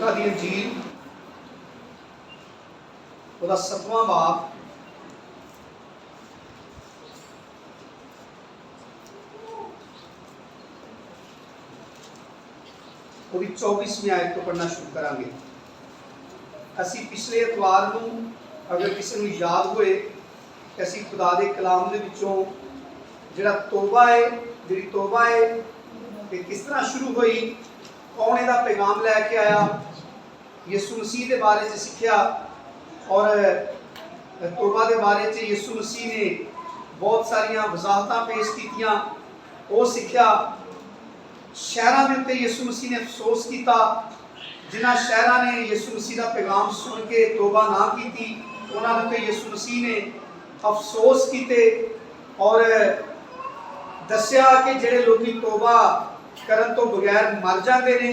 दी अंजील ਉਹਦਾ 7ਵਾਂ ਬਾਬ ਉਹਦੀ 24ਵੀਂ ਆਇਤ ਤੋਂ ਪੜ੍ਹਨਾ ਸ਼ੁਰੂ ਕਰਾਂਗੇ। ਅਸੀਂ ਪਿਛਲੇ ਇਤਵਾਰ ਨੂੰ ਅਗਰ ਕਿਸੇ ਨੂੰ ਯਾਦ ਹੋਏ ਕਿ ਅਸੀਂ ਖੁਦਾ ਦੇ ਕਲਾਮ ਦੇ ਵਿੱਚੋਂ ਜਿਹੜਾ ਤੋਬਾ ਹੈ ਕਿ किस तरह शुरू हुई, कौन ਇਹਦਾ पैगाम लैके आया, यीशु मसीह के बारे में सीखा और तोबा के बारे में यीशु मसीह ने बहुत सारिया वजाहत पेश कीतियां, वो सीखा। शहरों के उत्ते यीशु मसीह ने अफसोस किया, जिन्होंने शहरों ने यीशु मसीह का पैगाम सुन के तोबा ना की, उन्होंने उत्ते यीशु मसीह ने अफसोस किए और दसिया कि जिहड़े लोग तोबा करन तो बगैर मर जाते हैं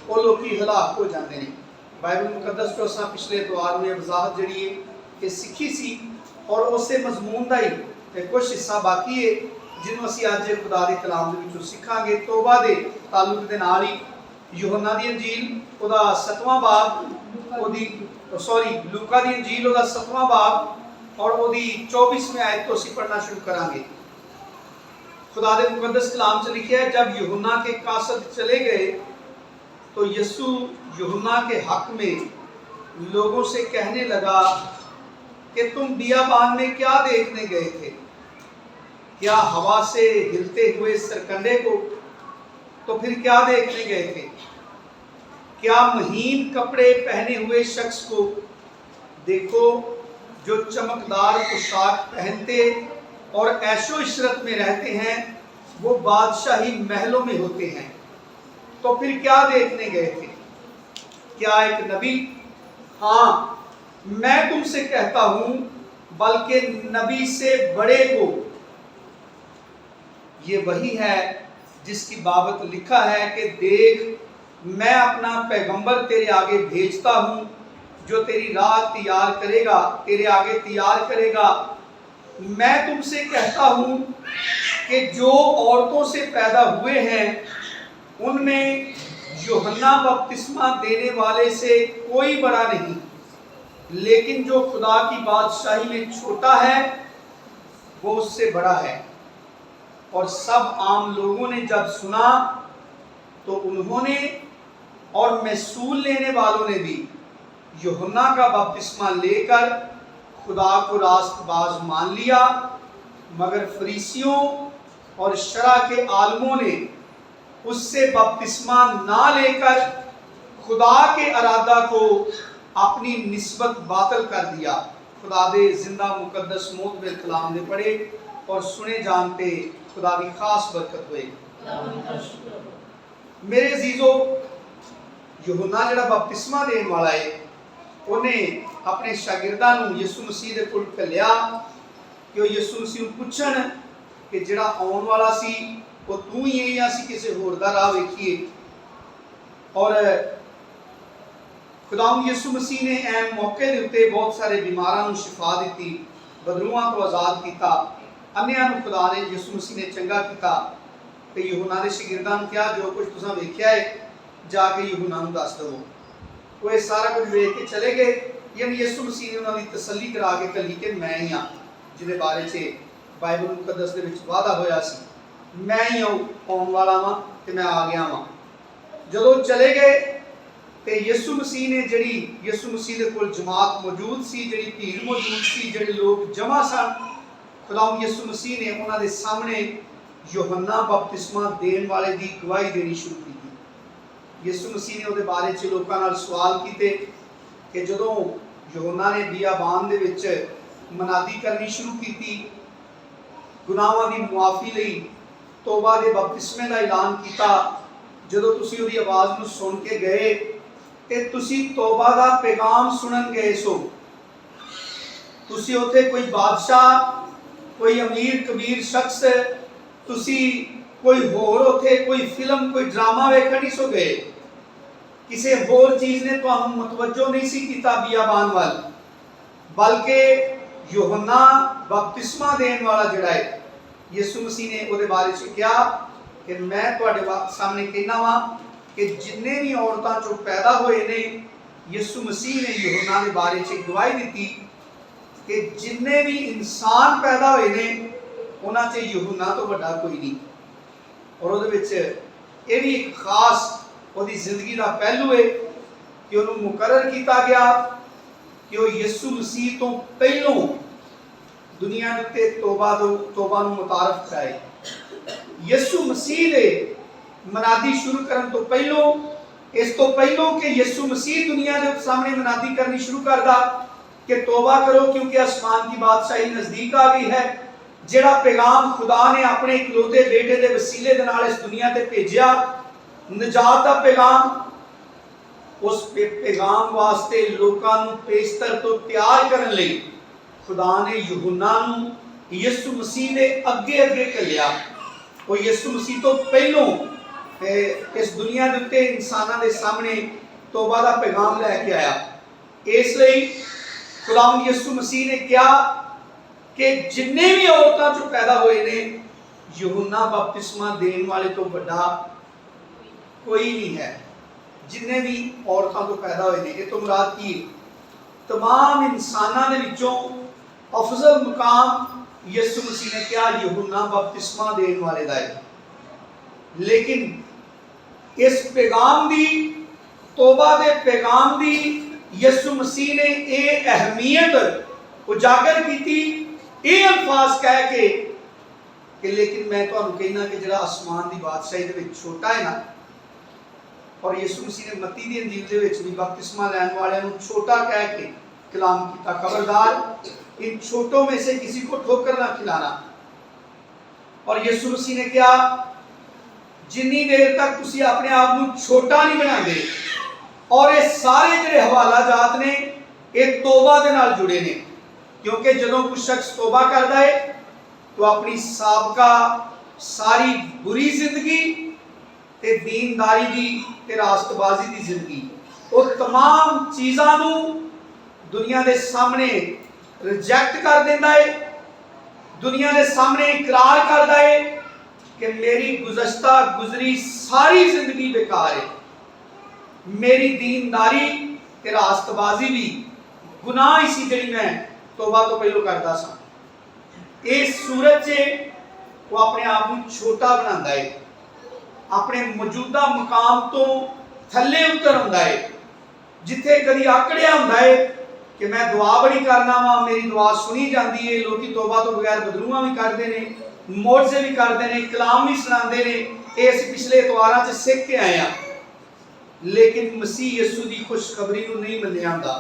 वो लोग हलाक हो जाते हैं। बाइबल मुकद्दस तो असां पिछले इतवार में वजाहत जी है कि सीखी सी और उस मजमून का ही कुछ हिस्सा बाकी है जिन्होंने असीं अज खुदा के कलाम के विचों सीखांगे। तोबा के ताल्लुक के नाल ही यूहन्ना दी अंजील उहदा 7वां बाब लूका दी अंजील उहदा 7वां बाब और उहदी 24वीं आयत तो असीं पढ़ना शुरू करांगे। खुदा के मुकद्दस कलाम से लिखा है, जब यूहन्ना के कासद चले गए तो यीशु यूहन्ना के हक में लोगों से कहने लगा कि तुम बियाबान में क्या देखने गए थे? क्या हवा से हिलते हुए सरकंडे को? तो फिर क्या देखने गए थे? क्या महीन कपड़े पहने हुए शख्स को? देखो, जो चमकदार पोशाक पहनते और ऐशो इशरत में रहते हैं वो बादशाही महलों में होते हैं। तो फिर क्या देखने गए थे? क्या एक नबी? हाँ, मैं तुमसे कहता हूं, बल्कि नबी से बड़े को। ये वही है जिसकी बाबत लिखा है कि देख, मैं अपना पैगंबर तेरे आगे भेजता हूं, जो तेरी राह तैयार करेगा, तेरे आगे तैयार करेगा। मैं तुमसे कहता हूं कि जो औरतों से पैदा हुए हैं उनमें यूहन्ना बपतिस्मा देने वाले से कोई बड़ा नहीं, लेकिन जो खुदा की बादशाही में छोटा है वो उससे बड़ा है। और सब आम लोगों ने जब सुना तो उन्होंने और महसूल लेने वालों ने भी यूहन्ना का बपतिस्मा लेकर खुदा को रास्तबाज मान लिया, मगर फरीसियों और शरा के आलमों ने उससे बपतिस्मा ना लेकर खुदा के अरादा को अपनी निस्बत बातिल कर दिया। खुदा दे जिंदा मुकद्दस मोतबर कलाम ने पढ़े और सुने जानते खुदा की खास बरकत हुए। मेरे अजीजों, यूहन्ना जिहड़ा बपतिस्मा देने वाला है उन्हें अपने शागिर्दां नूं यीशु मसीह दे कोल घल्लिया कि वो यीशु मसीह नूं पुछण कि जिहड़ा आउण वाला सी वो तू ही है या असीं किसी होर दा राह वेखीए। और खुदावंद यीशु मसीह ने ऐन मौके दे उत्ते बहुत सारे बीमारां नूं शिफा दित्ती, बदरूआं तो आज़ाद किया, अन्नियां नूं खुदा ने यीशु मसीह ने चंगा किया। ते यूहन्ना दे शागिर्दां नूं कहा, जो कुछ तुसां वेखिया है जाके यूहन्ना नूं दस दवो। वो ये सारा कुछ वेख के चले गए, यानी यीशु मसीह ने उन्होंने तसल्ली करा के कही कि मैं ही हाँ जिहदे बारे से बाइबल मुकद्दस दे विच वादा होया सी, मैं ही आउण वाला वां ते मैं आ गया वां। जदों चले गए तो यीशु मसीह ने जिहड़ी यीशु मसीह दे कोल जमात मौजूद सी, जिहड़ी भीड़ मौजूद सी, जिहड़े लोग जमा सन, खुदावंद यीशु मसीह ने उन्हां दे सामने यूहन्ना बपतिस्मा देण वाले दी गवाही देनी शुरू की। यीशु मसीह ने उहदे बारे च लोकां नाल सवाल कीते कि जदों यूहन्ना ने बियाबान दे विच मनादी करनी शुरू की, गुनाहां दी मुआफ़ी लई तोबा दे बपतिस्मे दा ऐलान किया, जदों तुसीं उहदी आवाज़ नूं सुन के गए ते तुसीं तोबा दा पैगाम सुनन गए सो। तुसीं उत्थे कोई बादशाह, कोई अमीर कबीर शख्स, तुसीं कोई होर उत्थे कोई फिल्म कोई ड्रामा वेखण नहीं सो गए, किसी होर चीज़ ने तुहानूं मतवज्जो नहीं सी कीता बियाबान वाल, बल्कि यूहन्ना बपतिस्मा देने वाला जिहड़ा है यीशु मसीह ने उहदे बारे च कहा कि मैं तुहाडे सामने कहना वां कि जिन्ने भी औरतां चों पैदा होए ने, यीशु मसीह ने यूहन्ना के बारे च गवाही दी कि जिन्ने भी इंसान पैदा होए ने उन्हां च यूहन्ना तो वड्डा कोई नहीं। और उहदे विच ये भी एक खास उहदी जिंदगी का पहलू है कि उन्होंने मुकर्रर किया गया कि वह यीशु मसीह तो पहलों दुनिया के उत्ते तोबा नूं मुतारफ कराए। यीशु मसीह ने मनादी शुरू करने तो पहलों, इस तो पहलों कि यीशु मसीह दुनिया के सामने मनादी करनी शुरू करदा कि तोबा करो क्योंकि आसमान की बादशाही नजदीक आ गई है। जिहड़ा पैगाम खुदा ने अपने इकलौते बेटे के वसीले दे नाल इस दुनिया ते भेजिया, निजात का पैगाम, उस पैगाम वास्ते लोकां नूं पेशतर तो तैयार करने लई खुदा ने यूहन्ना नूं यीशु मसीह ने अगे अगे घल्लिया। वो यीशु मसीह तो पहलों इस दुनिया के उत्ते इंसानां दे सामने तौबा का पैगाम लैके आया। इसलिए खुदावंद यीशु मसीह ने कहा कि जिन्ने भी औरतां चों पैदा होए ने, यूहन्ना बपतिस्मा देने वाले तो बड़ा कोई नहीं है। जिन्ने भी औरतां तो पैदा होए ने, ये तो मुराद की तमाम इंसानां दे विचों अफजल मुकाम यीशु मसीह ने कहा यूहन्ना बपतिस्मा देने वाले दा है। लेकिन इस पैगाम दी, तौबा दे पैगाम दी यीशु मसीह ने ये अहमियत उजागर की, ये अल्फाज कह के कि लेकिन मैं तुहानू कहना कि जिहड़ा आसमान की बादशाही दे विच छोटा है ना, और यीशु मसीह ने मत्ती दी अंजील दे विच भी बपतिस्मा लैण वालियां नूं छोटा कह के कलाम किया, खबरदार इन छोटों में से किसी को ठोकर ना खिलाना। और यीशु मसीह ने कहा जिन्नी देर तक तुसी अपने आप नूं छोटा नहीं बनाते, और ये सारे जिहड़े हवाला जात ने ये तौबा दे नाल जुड़े ने, क्योंकि जदों कोई शख्स तौबा करता है तो अपनी साबका सारी बुरी जिंदगी ते दीनदारी दी ते रास्तबाजी दी जिंदगी, वो तमाम चीज़ां नूं दुनिया के सामने रिजेक्ट कर देता है, दुनिया के सामने इकरार करता है कि मेरी गुज़श्ता गुजरी सारी जिंदगी बेकार है, मेरी दीनदारी ते रास्तबाजी भी गुनाह ही सी जिहड़ी मैं तौबा तो पहलों करता सा। इस सूरत से वो अपने आप को छोटा बनाता है, अपने मौजूदा मुकाम तो थले उतर आंदा है। जिथे कभी आकड़िया होंदा है कि मैं दुआ बड़ी करना वा, मेरी दुआ सुनी जाती है, लोग तौबा तो बगैर बदलूआ भी करते हैं, मोर्जे भी करते हैं, कलाम भी सुनाते हैं, ये असीं पिछले इतवारां च सीख के आए हैं। लेकिन मसीह यीशु की खुशखबरी को नहीं मन्निया जांदा।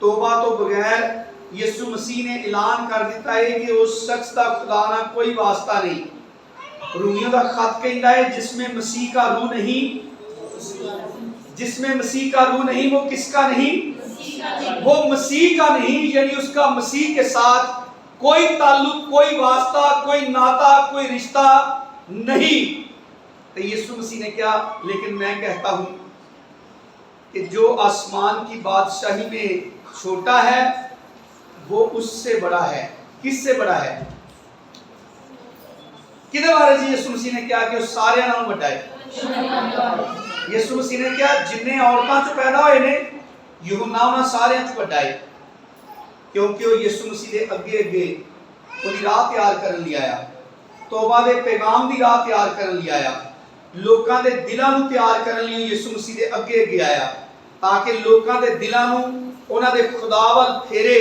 तौबा तो बगैर यीशु मसीह ने ऐलान कर दिता है कि उस शख्स का खुदा ना कोई वास्ता नहीं। रोमियो का खत कहता है जिसमें मसीह का रूह नहीं, जिसमें मसीह का रूह नहीं वो किसका नहीं, वो मसीह का नहीं, यानी उसका मसीह के साथ कोई ताल्लुक, कोई वास्ता, कोई नाता, कोई रिश्ता नहीं। तो यीशु मसीह ने क्या, लेकिन मैं कहता हूं कि जो आसमान की बादशाही में छोटा है वो उससे बड़ा है। किससे बड़ा है? किदे बारे जी यीशु मसीह ने क्या कि वो सारे नालों बड़ा है। यीशु मसीह ने क्या जिन्ने औरतां चों पैदा होए ने यूहन्ना उन्हां सारियां चों बड़ा है, क्योंकि वो यीशु मसीह दे अगे अगे उहदी राह तैयार करन लई आया, तौबा दे पैगाम दी राह तैयार करन लई आया, लोकां दे दिलां नूं तैयार करन लई यीशु मसीह दे अगे अगे आया, ताकि लोकां दे दिलां नूं उन्हां दे खुदा वल फेरे।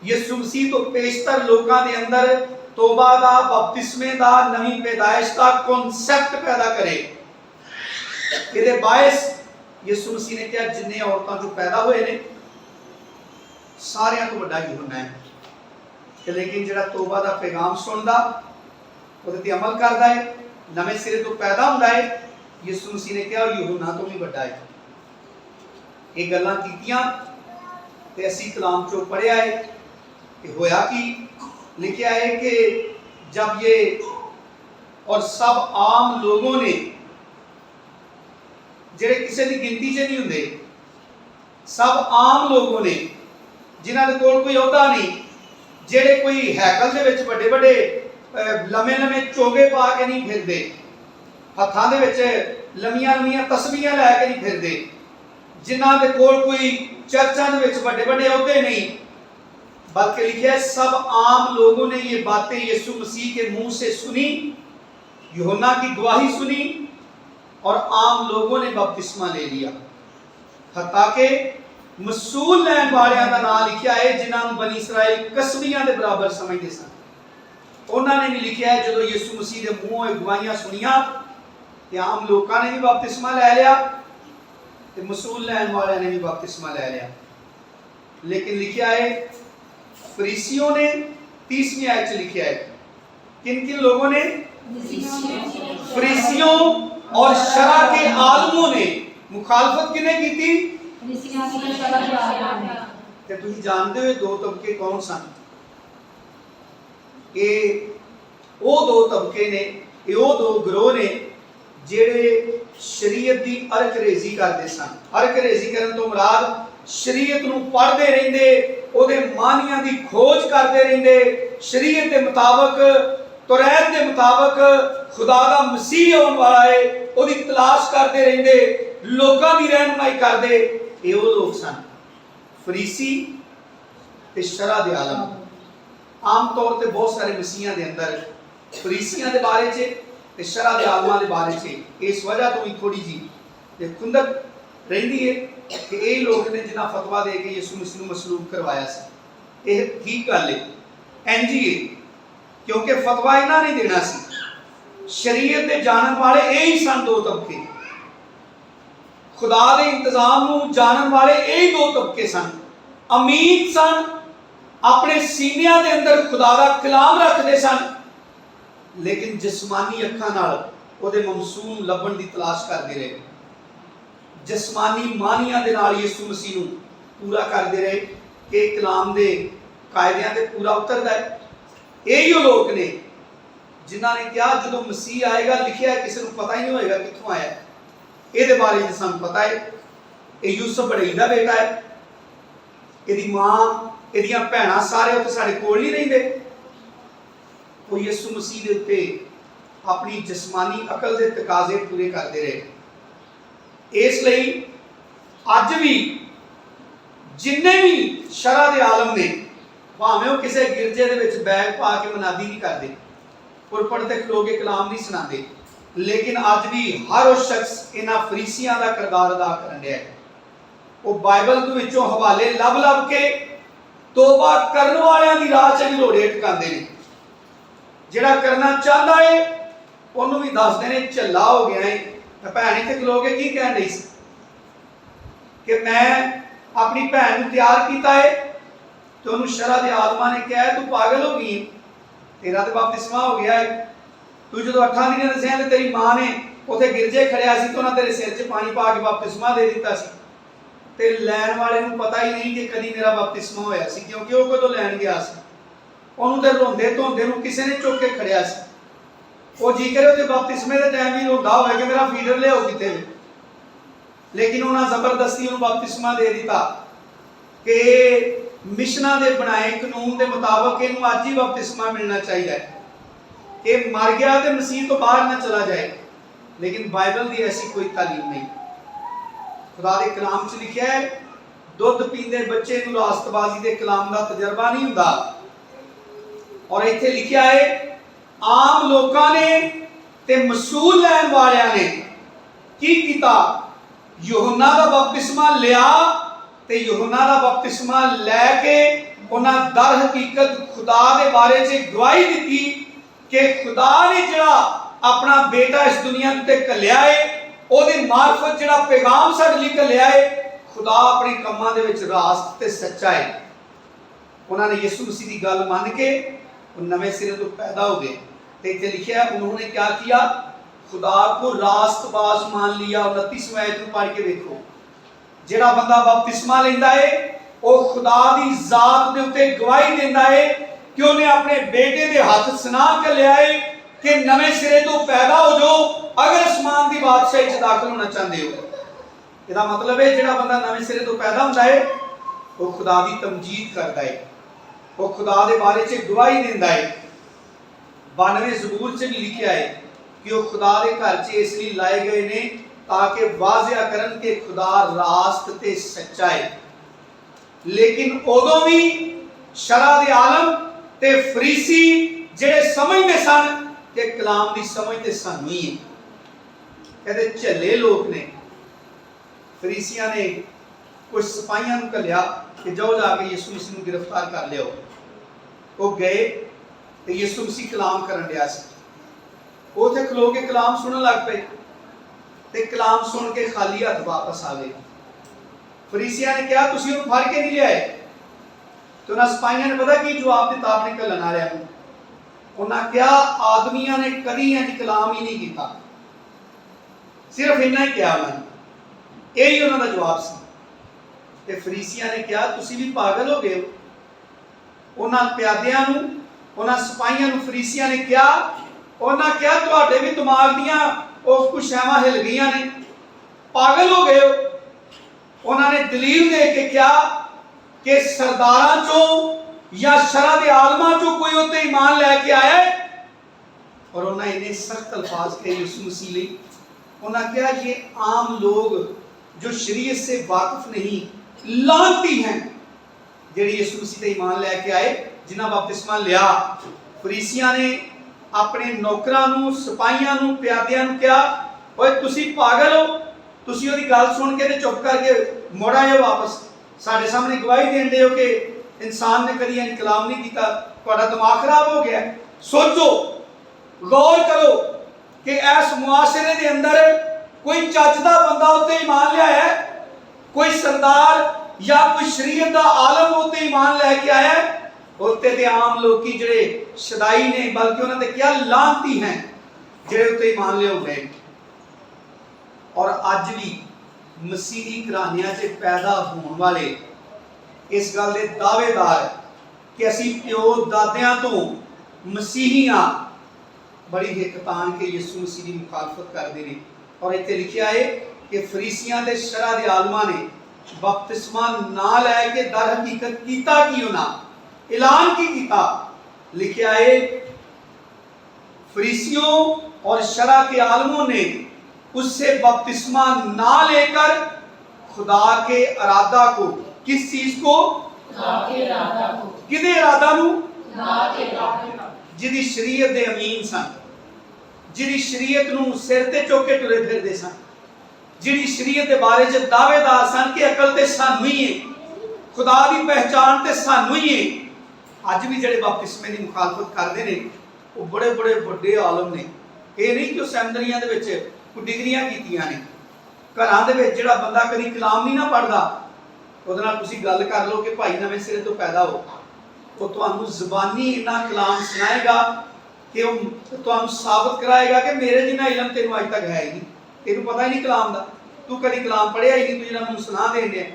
यीशु मसीह तो पेशतर लोकां दे अंदर तौबा दा, बपतिस्मे दा, नवी पैदाइश दा कॉन्सेप्ट पैदा करे। इहदे बायस यीशु मसीह ने क्या जिन्ने औरतां जो पैदा हुए ने सारियां तो बड़ा यूहन्ना है, लेकिन जिहड़ा तौबा दा पैगाम सुनदा उहदे ते अमल करदा है, नवे सिरे तो पैदा हुंदा है, यीशु मसीह ने क्या यूहन्ना तो भी बड़ा है। ये गल्लां कीतियां ते असीं कलाम चों पढ़िया है कि होया कि लिखा है कि जब ये और सब आम लोगों ने जिहड़े किसी की गिनती च नहीं हुंदे, सब आम लोगों ने जिन्हां दे कोल कोई अहुदा नहीं, जिहड़े कोई हैकल दे विच बड़े बड़े लम्मे लम्मे चोगे पा के नहीं फिरदे, हत्थां दे विच लम्मियां लम्मियां तस्बीहां लैके नहीं फिरदे, जिन्हां दे कोल कोई चर्चा दे विच बड़े बड़े अहुदे नहीं, बल्कि लिखा है सब आम लोगों ने ये बातें यीशु मसीह के मुंह से सुनी, यूहन्ना की गवाही सुनी और आम लोगों ने बपतिस्मा ले लिया। हत्ता के मसूल लैन वालियां दा नाम लिखा है जिन्हां नूं बनी इसराइल कसबियां दे बराबर समझदे सन। उन्होंने भी लिखा है जो यीशु मसीह के मूहों गवाहियां सुनिया ते आम लोगों ने भी बपतिस्मा ले लिया ते मसूल लैन वालियां ने भी बपतिस्मा ले लिया। लेकिन लिखा है फरीसियों ने 30वीं आयत च लिखा है, किन किन लोगों ने? फरीसियों और शरा के आलमों ने मुखालफत किने की थी? ते तुसीं जानते हो दो तबके कौन सन? ये वो दो तबके ने, ये वो दो ग्रोह ने जेड़े शरीयत की अरकरेजी करते सन। अरकरेजी करन तो मुराद शरीयत नूं पढ़ते रहंदे, ओदे मानियां दी खोज करते रहंदे, शरीयत के मुताबिक तौरात के मुताबिक खुदा दा मसीह आने वाला है ओदी तलाश करते रहंदे, लोकां दी रहनुमाई करदे। ये वो लोग सन फरीसी ते शरा दे आलम। आम तौर पे बहुत सारे मसीहां दे अंदर फरीसियां दे बारे च ते शरा दे आलमां दे बारे च इस वजह तो भी थोड़ी जी खुंदक रहिंदी है कि ये लोग ने जिन्हां फतवा दे के यीशु मसीह नूं मसलूब करवाया सी। ये ठीक गल है इंज ही है, क्योंकि फतवा इन्हां ने देना सी। शरीयत दे जानन वाले यही सन दो तबके, खुदा दे इंतजाम नूं जानन वाले यही दो तबके सन। अमीन सन, अपने सीनिया दे अंदर खुदा दा कलाम रखते सन, लेकिन जिस्मानी अखां नाल ओदे ममसूम लभण दी तलाश करते रहे, जिस्मानी मानियां दे नाल यीशु मसीह नूं पूरा करते रहे कि कलाम दे कायदियां ते पूरा उतरदा है। यही लोग ने जिन्हां ने कहा जो मसीह आएगा लिखिया है किसी को पता ही नहीं होएगा कित्थों आया। ये बारे में सानूं पता है ये यूसुफ बड़ई दा बेटा है, इहदी मां इहदियां भैणां सारे उत्ते साडे कोल नहीं रहिंदे। वो यीशु मसीह दे उत्ते अपनी जिस्मानी अकल के तकाजे पूरे करते रहे। इसलिए अज भी जिन्ने भी शरा दे आलम ने भावें वो किसी गिरजे दे विच बैग पा के मनादी नहीं करते, पुरपड़ ते खलो के कलाम नहीं सुनाते, लेकिन अज भी हर वो शख्स इन्हां फरीसियां दा किरदार अदा करन दिया है। वो बाइबल दे विचों हवाले लभ लभ के तौबा करन वालियां दी राह च लोड़े टकांदे ने। जिहड़ा करना चाहता है उन्होंने भी दसदे ने झल्ला हो गया है। भैन इत्थे खलो के की कह रही कि मैं अपनी भैन को तैयार किया है तो उन्होंने शरा दे आलमा ने कहा तू पागल हो गई, तेरा तो बपतिस्मा हो गया है, तू जो 8 दिन दसिया तो तेरी मां ने उसे गिरजे खड़िया सी तो उन्हें तेरे सिर च पानी पा के बपतिस्मा दे दिता सी, ते लैन वाले को पता ही नहीं कि कदी मेरा बपतिस्मा होया सी, क्योंकि वो कदों लैन गया सी। उन्होंने तो रोंदे धोंदे किसी ने चुक के खड़िया सी। वो जी करे उसे बपतिस्मे के टाइम भी रोंदा होया कि मेरा फीडर लियाओ किते, लेकिन उन्हें जबरदस्ती उन्हें बपतिस्मा दे दिता कि मिशना दे बनाए कानून के मुताबिक इन्हू अज ही बपतिस्मा मिलना चाहिए, ये मर गया तो मसीह तो बाहर ना चला जाए। लेकिन बाइबल की ऐसी कोई तालीम नहीं। खुदा के कलाम च लिखा है दुध पींदे बच्चे को रास्तबाजी के कलाम का तजर्बा नहीं हुंदा। और इत्थे लिखा है आम लोगों ने ते मसूल लैन वालियां ने की कीता, यूहन्ना दा बपतिस्मा लिया ते यूहन्ना दा बपतिस्मा लैके उन्हां दर हकीकत खुदा दे बारे च गवाही दी कि खुदा ने जिहड़ा अपना बेटा इस दुनिया ते घल्लिया है, ओदी मार्फत जिहड़ा पैगाम साडे लई घल्लिया है, खुदा अपने कम्मां दे विच रास्त ते सच्चा है। उन्होंने यीशु मसीह की गल मान के नवे सिरे तो पैदा हो गए। तो इतने लिखा है उन्होंने क्या किया, खुदा को रास्तबाज मान लिया। 29वें आयत पढ़ के देखो, जिहड़ा बंदा बपतिस्मा लेंदा है वो खुदा दी जात दे उत्ते गवाही देंदा है कि उन्हें अपने बेटे दे हाथ सुना के लिया है कि नवे सिरे तो पैदा हो जाओ अगर आसमान की बादशाही च दाखिल होना चाहते हो। इसका मतलब है जिहड़ा बंदा नवे सिरे तो पैदा होता है वो खुदा की तमजीद करता है, वो खुदा के बारे च गवाही देता है। 92 ज़बूर च भी लिखा है कि वो खुदा के घर च इसलिए लाए गए ने ताकि वाजिया करन के खुदा रास्त ते सच्चा है। लेकिन उदों भी शरा दे आलम ते फरीसी जेड़े समझते सन कि कलाम की समझ तो सानू ही है, कहते झले लोग ने। फरीसिया ने कुछ सिपाहियों को घलिया कि जाओ जाके यीशु मसीह को गिरफ्तार कर लियो। वो गए तो यीशु मसीह कलाम करन दिया सी। वो थे खलो के कलाम सुनन लग पे ते कलाम सुन के खाली हाथ वापस आ गए। फरीसिया ने कहा तुसीं उन्हें फड़ के नहीं लियाए? तो उन्हें सिपाहियों ने पता की जवाब दिता अपने घलन वालियां नूं। उन्हें कहा आदमियों ने कभी इंज कलाम ही नहीं किया। सिर्फ इन्ना ही कहा उन्होंने, यही उन्होंने जवाब सी। ते फरीसिया ने कहा तुसीं भी पागल हो गए हो। उन्हें प्यादियां नूं, उन्हें सिपाहियों नूं फरीसिया ने कहा, उन्हें कहा तुहाडे भी दिमाग दियां उस कुछ शैवां हिल गई ने, पागल हो गए हो। उन्होंने दलील दे के कहा कि सरदारां चों या शरा दे आलमां चों कोई उत्ते ईमान लैके आया है। और उन्हें इन्ने सख्त अल्फाज कहे यीशु मसीह लई। उन्हें कहा ये आम लोग जो शरीयत से वाकिफ नहीं, लानती हैं, जेड़े यीशु मसीह ते ईमान लैके आए, जिन्हां बपतिस्मा लिया। फरीसियां ने अपने नौकरां नूं, सिपाहियां नूं, प्यादियां नूं कहा ओए तुसीं पागल हो, तुसीं ओहदी गल सुन के ते चुप करके मुड़ आए वापस। साडे सामने गवाही देण दे हो कि इंसान ने कभी इंज कलाम नहीं किया। तुहाडा दिमाग खराब हो गया। सोचो, गौर करो कि इस मुआशरे के अंदर कोई चज दा बंदा उत्ते ईमान लिया है, कोई सरदार या कोई शरीयत दा आलम उत्ते ईमान लैके आया है। उत्ते ते आम लोग जिहड़े शदाई ने, बल्कि उन्होंने क्या लानती हैं जिहड़े उत्ते ईमान ले गए। और अज भी मसीही घरानियां च पैदा होने वाले इस गल दे दावेदार कि असीं प्यो दादियां तो मसीही हां, बड़ी हिक तान के यीशु मसीह की मुखालफत करते हैं। और इत्थे लिखिया है कि फरीसियां दे शरा दे आलमां ने बपतिस्मा ना लैके दर हकीकत कीता की उन्हां ऐलान की कीता। लिखिया है फरीसियों और शरा के आलमों ने उससे बपतिस्मा ना लेकर खुदा के इरादा को, किस चीज को? खुदा के इरादा को। किदे इरादा नूं? खुदा के इरादा। जिहदी शरीयत दे अमीन सन, जिहदी शरीयत नूं सिर ते चुक के तुरे फिरदे सन, जिहदी शरीयत दे बारे च दावेदार सन कि अकल ते सानू ही है, खुदा की पहचान ते सानू ही है। अज भी जिहड़े बपतिस्मे की मुखालफत करते हैं वो बड़े बड़े वड्डे आलम ने। ये नहीं कि सैमनरियां दे विच कोई डिग्रियां कीतियां ने। घरां दे विच जिहड़ा बंदा कभी कलाम नहीं ना पढ़दा, उहदे नाल तुसीं गल कर लो कि भाई नवें सिरे तो पैदा हो, वो तुहानूं ज़बानी इन्ना कलाम सुनाएगा कि वो तुहानूं साबित कराएगा कि मेरे जिन्ना इलम तेनूं अज तक है ही नहीं, तेनूं पता ही नहीं कलाम दा, तू कभी कलाम पढ़िया ही नहीं, तू जिन्ना मैनूं सुना देण दिया।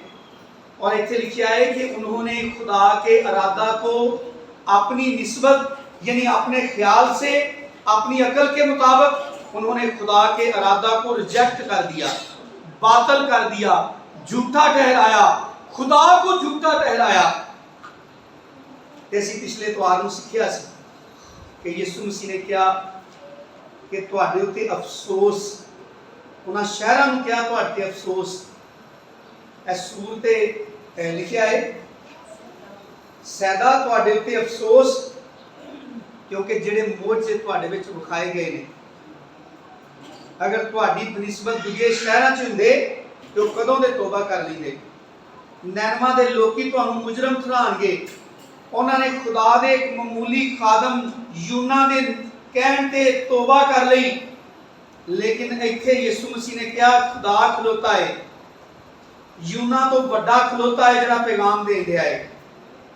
और इत्थे लिखा है कि उन्होंने खुदा के इरादा को अपनी निस्बत यानी अपने ख्याल से, अपनी अकल के मुताबिक उन्होंने खुदा के इरादा को रिजेक्ट कर दिया, बातिल कर दिया, झूठा ठहराया, खुदा को झूठा ठहराया। ऐसी पिछले इतवार में सीखिया कि यीशु मसीह ने क्या कि तुहाडे उत्ते अफसोस, उन्हां शहरां नूं क्या तुहाडे ते अफसोस। इस सूर ते लिखिया है सैदा तुहाडे उत्ते अफसोस क्योंकि जिहड़े मोजे तुहाडे विच विखाए गए ने। अगर तुहाडी बनिस्बत दूजे शहरां च हुंदे तो कदों दे तौबा कर लैंदे। नैनवा दे लोकी तुहानूं मुजरम ठहराणगे। उन्होंने खुदा दे एक मामूली खादम यूना दे कहण ते तौबा कर लई। लेकिन इत्थे यीशु मसीह ने कहा खुदा खलोता है, यूना तो बड़ा खलोता है जिहड़ा पैगाम दे दिया है।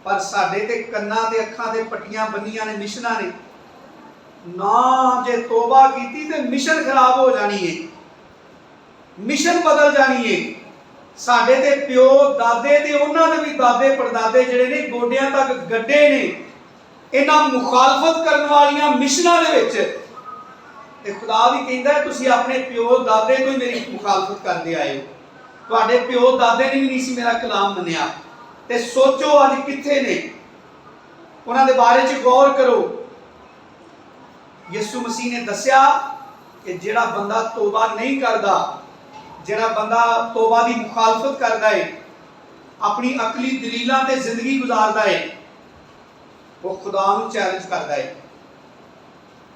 पर साडे ते कन्नां ते अखां ते पट्टियां बन्नियां ने मिशनां ने ना, जे तौबा कीती ते मिशन खराब हो जानी है, मिशन बदल जानी है। साडे ते प्यो दादे ते उन्हां दे भी दादे परदादे जिहड़े ने गोडियां तक गड्डे ने इन्हां मुखालफत करन वालियां मिशनां दे विच। ते खुदा भी कहंदा तुसीं अपने प्यो दादे तो ही मेरी मुखालफत करदे आए हो। तुहाडे प्यो दादे ने भी नहीं सी मेरा कलाम मन्निया। ते सोचो अज कित्थे ने, उन्हां दे बारे च गौर करो। यीशु मसीह ने दस्या कि जिहड़ा बंदा तौबा नहीं करदा ਜਿਹੜਾ ਬੰਦਾ ਤੋਬਾ ਦੀ ਮੁਖਾਲਫਤ ਕਰਦਾ ਹੈ, ਆਪਣੀ ਅਕਲੀ ਦਲੀਲਾਂ ਤੇ ਜ਼ਿੰਦਗੀ ਗੁਜ਼ਾਰਦਾ ਹੈ, ਉਹ ਖੁਦਾ ਨੂੰ ਚੈਲੰਜ ਕਰਦਾ ਹੈ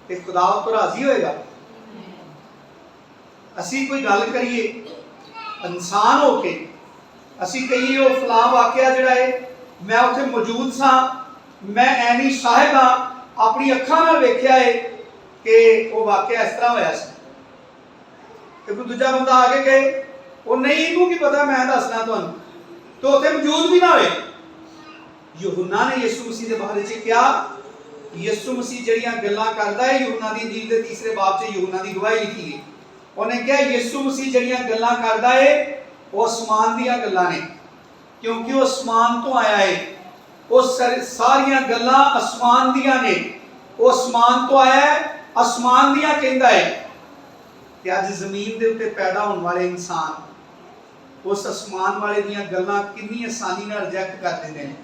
ਤੇ ਖੁਦਾ ਉਹ ਤੋਂ ਰਾਜ਼ੀ ਹੋਏਗਾ। ਅਸੀਂ ਕੋਈ ਗੱਲ ਕਰੀਏ ਇਨਸਾਨ ਹੋ ਕੇ, ਅਸੀਂ ਕਹੀਏ ਉਹ ਫਲਾਂ ਵਾਕਿਆ ਜਿਹੜਾ ਹੈ ਮੈਂ ਉੱਥੇ ਮੌਜੂਦ ਸਾਂ, ਮੈਂ ਐਨੀ ਸ਼ਾਹਿਦ ਹਾਂ, ਆਪਣੀ ਅੱਖਾਂ ਨਾਲ ਵੇਖਿਆ ਹੈ ਕਿ ਉਹ ਵਾਕਿਆ ਇਸ ਤਰ੍ਹਾਂ ਹੋਇਆ ਸੀ, ਤੇ ਕੋਈ ਦੂਜਾ ਬੰਦਾ ਆ ਕੇ ਕਹੇ ਉਹ ਨਹੀਂ ਇਹਨੂੰ ਕੀ ਪਤਾ, ਮੈਂ ਦੱਸਣਾ ਤੁਹਾਨੂੰ, तो उत्थे मौजूद भी ना होए। यूहन्ना ने यीशु मसीह के बारे में क्या, यीशु मसीह जड़ियां गल्लां करदा है, यूहन्ना दी इंजील दे तीसरे बाब च यूहन्ना दी गवाही लिखी है, उन्हें क्या यीशु मसीह जड़ियां गल्लां करदा है वो आसमान दीयां गल्लां ने, क्योंकि वो आसमान तो आया है, वो सारियां गल्लां आसमान दीयां ने, वो आसमान तो आया है, आसमान दीयां कहंदा है कि अज जमीन दे उत्ते पैदा होने वाले इंसान उस आसमान वाले दियां गल्लां कितनी आसानी नाल रिजेक्ट कर देंदे ने।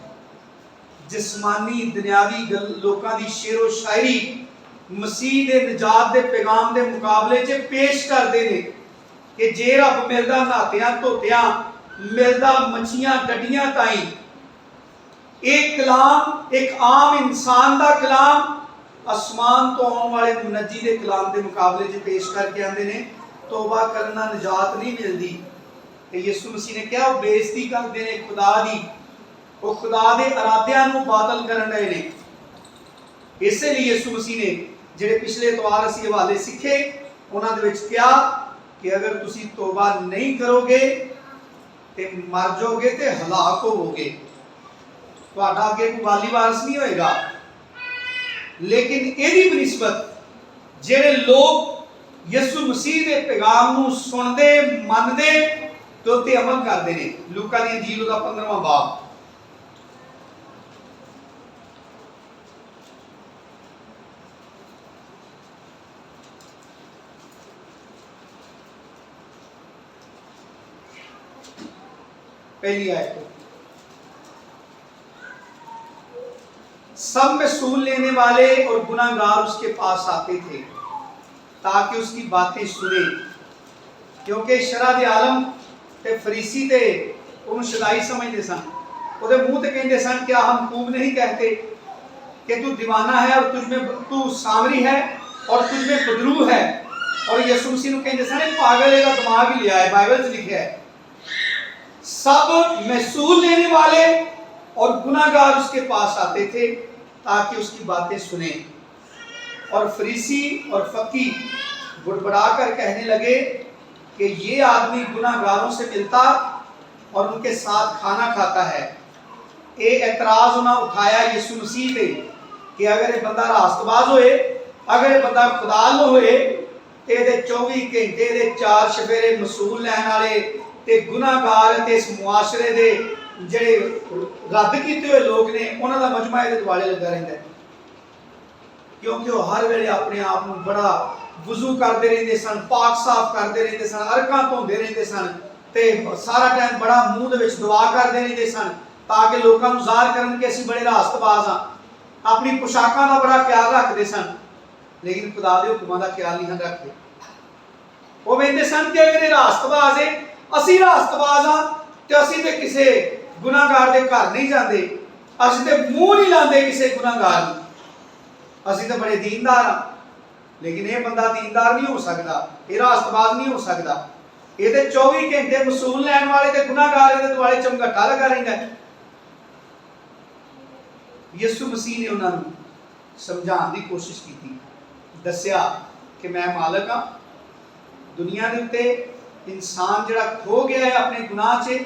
जिस्मानी दुनियावी लोकां दी शेरो शायरी मसीह दे निजात दे पैगाम दे मुकाबले च पेश करदे ने कि जे रब मिलदा नहातियां धोतियां, मिलदा मच्छियां डड्डियां ताईं, एक कलाम एक आम इंसान दा कलाम आसमान तो आने वाले मुनज्जी दे कलाम दे मुकाबले च पेश करके आंदे ने, तौबा करना निजात नहीं मिलदी। यीशु मसीह ने क्या वो बेइज्जती करते हैं खुदा दी, वो खुदा दे इरादियां नूं बातल करन रहे ने। इसलिए यीशु मसीह ने जिहड़े पिछले इतवार असीं हवाले सीखे उन्हां दे विच क्या कि अगर तुसीं तौबा नहीं करोगे ते मर जाओगे ते हलाक होवोगे, तुहाडा अगे कोई वाली वारस नहीं होएगा। लेकिन इहदी बनिस्बत जिहड़े लोग यीशु मसीह दे पैगाम नूं सुणदे मनदे तो उत्ते अमल करते हैं। लूका दी इंजील दा 15वां बाब, पहली आयत, सब महसूल लेने वाले और गुनाहगार उसके पास आते थे ताकि उसकी बातें सुने, क्योंकि शरअ दे आलम ते फरीसी ते उन्हें शुदाई समझते सन, उहदे मुंह ते कहते सन क्या हम खूब नहीं कहते कि तू दीवाना है और तुझमें तू सामरी है और तुझमें बदरू है। और यीशु मसीह कहते सन पागल का दिमाग ही लिया है, बाइबल च लिखा है सब महसूल लेने वाले और गुनाहगार उसके पास आते थे ताकि उसकी बातें सुने। और फरीसी और फकी बुड़बड़ा कर कहने लगे कि ये आदमी गुनाहगारों से मिलता और उनके साथ खाना खाता है। ये एतराज उन्हें उठाया यीशु मसीह पे कि अगर ये बंदा रास्तबाज होए, अगर ये बंदा खुदाल होए ते दे 24 घंटे दे 4 शफेरे मसूल लैन वाले ते गुनाहगार ते इस मुआशरे दे ਜਿਹੜੇ ਰੱਦ ਕੀਤੇ ਹੋਏ ਲੋਕ ਨੇ ਉਹਨਾਂ ਦਾ ਮਜਮਾ ਇਹਦੇ ਦੁਆਲੇ ਲੱਗਾ ਰਹਿੰਦਾ ਹੈ, ਕਿਉਂਕਿ ਉਹ ਹਰ ਵੇਲੇ ਆਪਣੇ ਆਪ ਨੂੰ ਬੜਾ ਵਜ਼ੂ ਕਰਦੇ ਰਹਿੰਦੇ ਸਨ, ਪਾਕ ਸਾਫ਼ ਕਰਦੇ ਰਹਿੰਦੇ ਸਨ, ਅਰਕਾਂ ਧੋਂਦੇ ਰਹਿੰਦੇ ਸਨ ਤੇ ਸਾਰਾ ਟਾਈਮ ਬੜਾ ਮੂੰਹ ਦੇ ਵਿੱਚ ਦੁਆ ਕਰਦੇ ਰਹਿੰਦੇ ਸਨ ਤਾਂ ਕਿ ਲੋਕਾਂ ਨੂੰ ਜ਼ਾਹਰ ਕਰਨ ਕਿ ਅਸੀਂ ਬੜੇ ਰਾਸਤਬਾਜ਼ ਹਾਂ। ਆਪਣੀ ਪੁਸ਼ਾਕਾਂ ਦਾ ਬੜਾ ਖਿਆਲ ਰੱਖਦੇ ਸਨ, ਲੇਕਿਨ ਖੁਦਾ ਦੇ ਹੁਕਮਾਂ ਦਾ ਖਿਆਲ ਨਹੀਂ ਰੱਖਦੇ। ਉਹ ਕਹਿੰਦੇ ਸਨ ਕਿ ਅਗਰ ਇਹ ਰਾਸਤਬਾਜ਼ ਹੈ, ਅਸੀਂ ਰਾਸਤਬਾਜ਼ ਹਾਂ ਤੇ ਅਸੀਂ ਤੇ ਕਿਸੇ गुनाहगार दे घर नहीं जाते, असि ते मुंह नहीं लाते किसी गुनाहगार नूं, असि तो बड़े दीनदार हाँ, लेकिन यह बंदा दीनदार नहीं हो सकता, यह रास्तबाज नहीं हो सकता। ये तो 24 घंटे वसूल लैन वाले ते गुनाहगार दे दुआले चमगट्टा लगा रहिंदा है। यीशु मसीह ने उन्होंने समझाने की कोशिश की, दस्या कि मैं मालक हाँ, दुनिया के उत्ते इंसान जिहड़ा खो गया है अपने गुनाह से,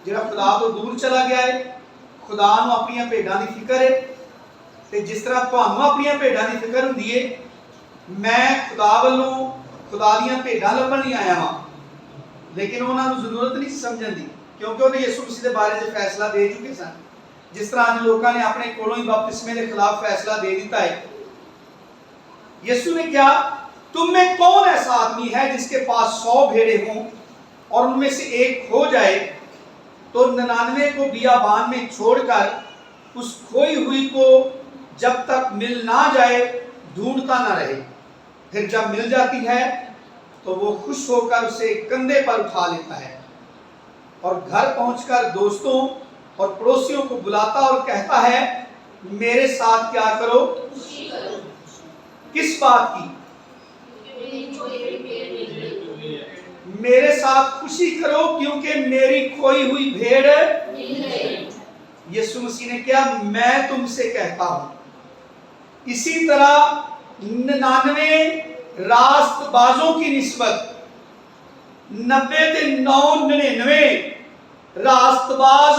जिहड़ा खुदा तो दूर चला गया है, खुदा नूं अपनी भेडां दी फिक्र है ते जिस तरह तुहानूं अपनी भेडां दी फिक्र हुंदी है, मैं खुदा वालों खुदा दीयां भेडां लभण नहीं आया हां, लेकिन उन्हां नूं जरूरत नहीं समझण दी, क्योंकि उन्हें यीशु मसीह के बारे में फैसला दे चुके सन। जिस तरह अज लोगों ने अपने कोलों ही बपतिस्मे के खिलाफ फैसला दे दिता है। यीशु ने क्या, तुम में कौन ऐसा आदमी है जिसके पास 100 भेड़े हों और उनमें से एक खो जाए तो 99 को बियाबान में छोड़कर उस खोई हुई को जब तक मिल ना जाए ढूंढता ना रहे, फिर जब मिल जाती है तो वो खुश होकर उसे कंधे पर उठा लेता है और घर पहुंचकर दोस्तों और पड़ोसियों को बुलाता और कहता है, मेरे साथ क्या करो? किस बात की? मेरे साथ खुशी करो क्योंकि मेरी खोई हुई भेड़ यीशु मसीह ने क्या? मैं तुमसे कहता हूं। इसी तरह 99 रास्तबाजों की निस्बत 90 ते 99 रास्तबाज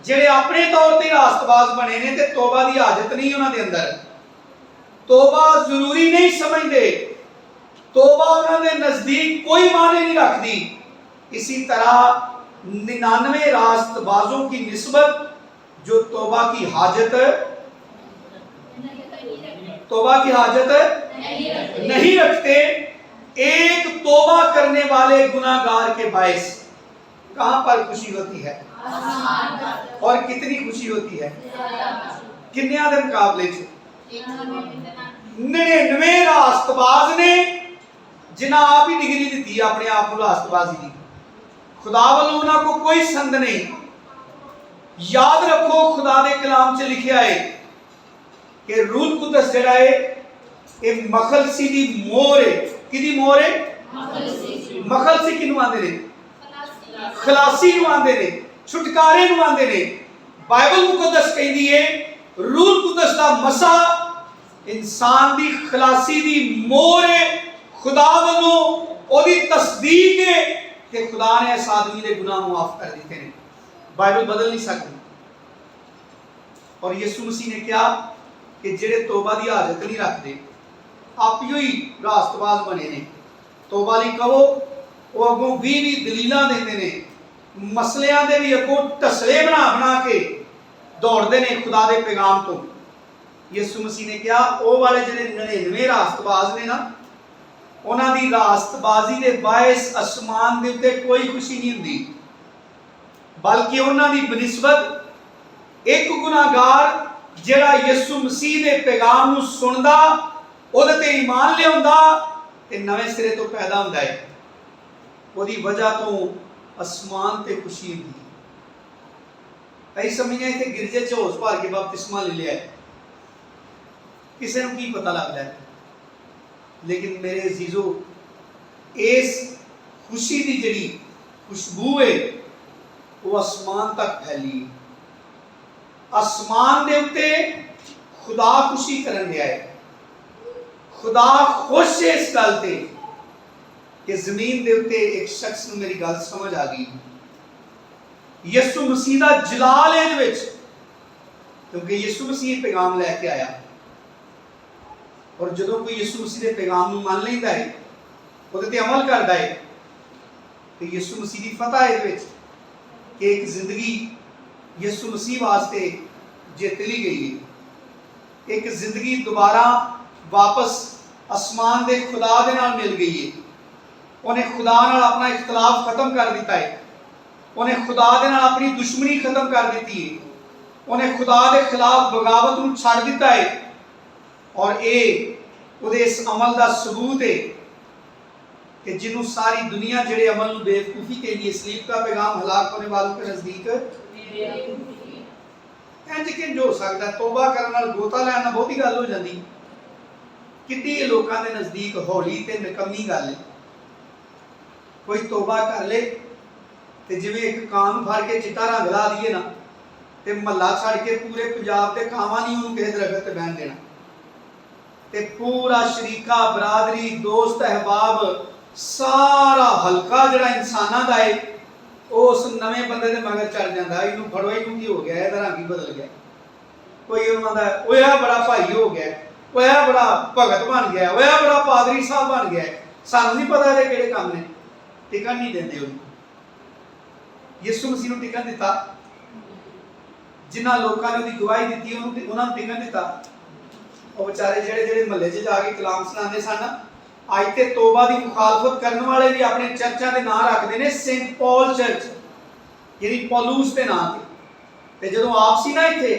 ਜਿਹੜੇ ਆਪਣੇ ਤੌਰ ਤੇ ਰਾਸਤਬਾਜ਼ ਬਣੇ ਨੇ ਤੇ ਤੋਬਾ ਦੀ ਹਾਜਤ ਨਹੀਂ ਉਹਨਾਂ ਦੇ ਅੰਦਰ। ਤੋਬਾ ਜ਼ਰੂਰੀ ਨਹੀਂ ਸਮਝਦੇ, ਤੋਬਾ ਉਹਨਾਂ ਦੇ ਨਜ਼ਦੀਕ ਕੋਈ ਮਾਨੇ नहीं रखती। इसी तरह 99 रास्तबाजों की निस्बत जो तौबा की हाजत नहीं रखते, एक तौबा करने वाले गुनाहगार के बायस कहां पर खुशी होती है और कितनी खुशी होती है? किन्नियां दे मुकाबले च 99 रास्तबाज ने जिन्हें आप ही डिग्री दी अपने आप को रास्तबाजी की। खुदा वालों उन्हां को कोई संद नहीं। याद रखो खुदा दे कलाम च लिखिया है कि रूह कुदस जिहड़ा है ये मखलसी दी मोहर है। किदी मोहर है? मखलसी किनू आंदे ने? खलासी नू आंदे ने, छुटकारे नू आंदे ने। बाइबल मुकद्दस कहदी है रूह कुदस दा मसा इंसान दी खलासी दी मोहर है। खुदा वालों ओदी तस्दीक है कि खुदा ने इस आदमी के गुनाह माफ कर दिए हैं। बाइबल बदल नहीं सकती। और यीशु मसीह ने क्या कि जेड़े तौबा की हाजत नहीं रखते आप ही रास्तबाज बने ने। तौबा लई कहो वो अगों 20 दलीलां देंदे ने, मसलियां दे भी अगों टसले बना के दौड़ते ने खुदा दे पैगाम तो। यीशु मसीह ने क्या वो वाले जेड़े 99 रास्तबाज ने ना, उन्हां दी रास्तबाजी दे बायस आसमान दे उत्ते कोई खुशी नहीं हुंदी, बल्कि उन्हां दी बनिस्बत एक गुनाहगार जेड़ा यीशु मसीह दे पैगाम नूं सुनदा, ओदे ते ईमान लियाउंदा ते नवें सिरे तो पैदा हुंदा है, ओदी वजह तो आसमान ते खुशी हुंदी। कई समझिया इत्थे गिरजे च होश भर के बपतिस्मा ले लिया है, किसी नूं की पता लगदा है। लेकिन मेरे अजीजो इस खुशी की जिहड़ी खुशबू है वो आसमान तक फैली। आसमान दे उत्ते खुदा खुशी करन दिया है। खुदा खुश है इस गल ते कि जमीन दे उत्ते एक शख्स नूं मेरी गल समझ आ गई। यीशु मसीह दा जलाल है इहदे विच, क्योंकि यीशु मसीह पैगाम लैके आया। और जदों कोई यीशु मसीह के पैगाम नूं मन लैंदा है, उहदे ते अमल करदा है, तो यीशु मसीह की फतह है कि एक जिंदगी यीशु मसीह वास्ते जित ली गई है। एक जिंदगी दोबारा वापस आसमान के खुदा दे नाल मिल गई है। उन्हें खुदा नाल अपना इख्तलाफ खत्म कर दिता है। उन्हें खुदा दे नाल अपनी दुश्मनी खत्म कर दी है। उन्हें खुदा के खिलाफ बगावत नूं छड्ड दिता है। और ये इस अमल का सबूत है कि जिन्हों सारी दुनिया जेड़े अमल नूं बेवकूफ़ी कहती है, सलीब का पैगाम हलाक होने वालों के नज़दीक इंज किंज हो सकता? तौबा करने नाल गोता लैण नाल बहुती गल हो जाती। कितनी लोगों के नज़दीक हौली ते निकम्मी गल है। कोई तौबा कर ले तो जिवें एक कान फड़ के चिट्टा रंग ला दिए ना, तो महला छड़ के पूरे पंजाब के कावां नहीं उन्होंने किसी दरख्त ते बहन देना, ते पूरा शरीका बरादरी दोस्त अहबाब सारा हल्का जड़ा इंसाना का है उस नवे बंदे के मगर चढ़ जाता। इनू फड़ो, इनू की हो गया, यह रंग ही बदल गया। कोई उन्होंने बड़ा भाई हो गया, वह बड़ा भगत बन गया, वह बड़ा पादरी साहब बन गया। सानू नहीं पता ये किहड़े काम ने। टिकन नहीं देंदे उन्होंने। यीशु मसीह नूं टिकन दिता, जिन्हां लोकां ने उहदी गवाही दी उन्होंने टिकन दिता। और बेचारे जेड़े जेड़े महल्ले च जाके कलाम सुनाते सन, अज ते तौबा की मुखालफत करने वाले भी अपने चर्चा के नाम रखते हैं सेंट पॉल चर्च, यानी पौलूस के नाम से। जो आप सी ना इत्थे